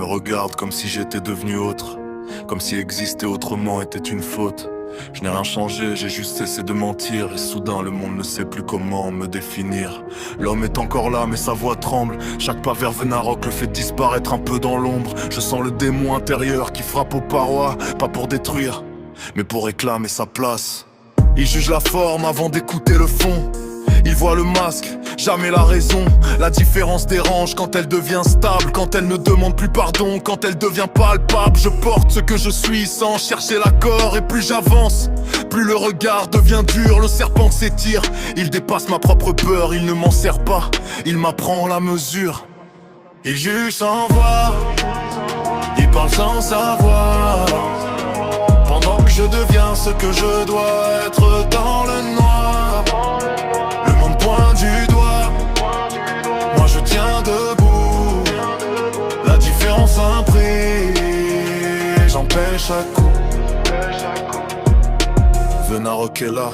me regarde comme si j'étais devenu autre, comme si exister autrement était une faute. Je n'ai rien changé, j'ai juste cessé de mentir. Et soudain le monde ne sait plus comment me définir. L'homme est encore là mais sa voix tremble. Chaque pas vers Venarok le fait disparaître un peu dans l'ombre. Je sens le démon intérieur qui frappe aux parois. Pas pour détruire, mais pour réclamer sa place. Il juge la forme avant d'écouter le fond. Il voit le masque, jamais la raison. La différence dérange quand elle devient stable, quand elle ne demande plus pardon, quand elle devient palpable. Je porte ce que je suis sans chercher l'accord. Et plus j'avance, plus le regard devient dur. Le serpent s'étire, il dépasse ma propre peur. Il ne m'en sert pas, il m'apprend la mesure. Il juge sans voir, il parle sans savoir. Pendant que je deviens ce que je dois être dans le noir. Le monde pointe du doigt, moi je tiens debout. La différence a un prix, j'en paie chaque coup. Venarok est là,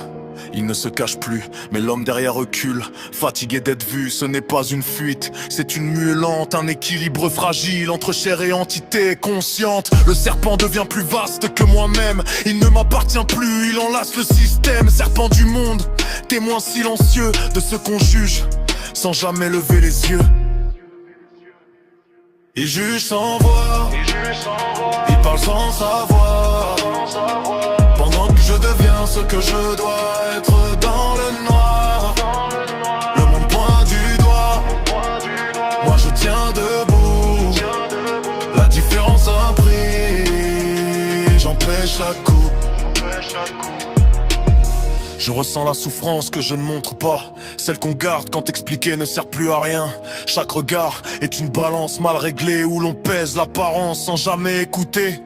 il ne se cache plus, mais l'homme derrière recule. Fatigué d'être vu, ce n'est pas une fuite, c'est une mue lente, un équilibre fragile entre chair et entité consciente. Le serpent devient plus vaste que moi-même, il ne m'appartient plus, il enlace le système. Serpent du monde, témoin silencieux de ce qu'on juge, sans jamais lever les yeux. Il juge sans voir, il parle sans savoir. Pendant que je deviens ce que je dois être dans le noir. Le monde pointe du doigt, moi je tiens debout. La différence a un prix, j'en paie chaque coup. Je ressens la souffrance que je ne montre pas, celle qu'on garde quand expliquer ne sert plus à rien. Chaque regard est une balance mal réglée où l'on pèse l'apparence sans jamais écouter.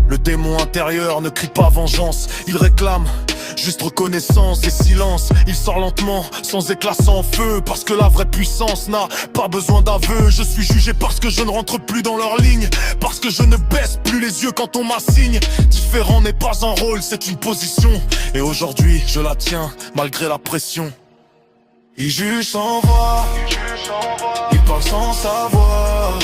Le démon intérieur ne crie pas vengeance, il réclame juste reconnaissance et silence. Il sort lentement, sans éclat, sans feu, parce que la vraie puissance n'a pas besoin d'aveu. Je suis jugé parce que je ne rentre plus dans leur ligne, parce que je ne baisse plus les yeux quand on m'assigne. Différent n'est pas un rôle, c'est une position. Et aujourd'hui, je la tiens, malgré la pression. Il juge sans voir, il parle sans savoir.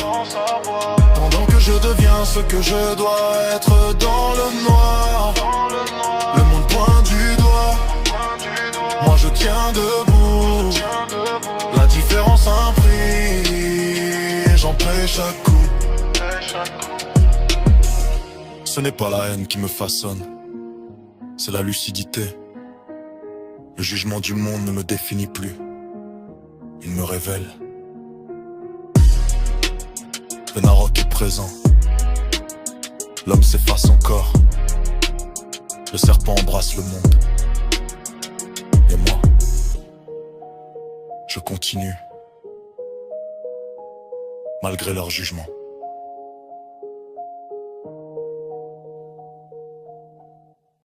Pendant que je deviens ce que je dois être dans le noir. Le monde pointe du doigt, moi je tiens debout. La différence a un prix, j'en paie chaque coup. Ce n'est pas la haine qui me façonne, c'est la lucidité. Le jugement du monde ne me définit plus, il me révèle. Venarok est présent, l'homme s'efface encore. Le serpent embrasse le monde. Et moi, je continue, malgré leur jugement.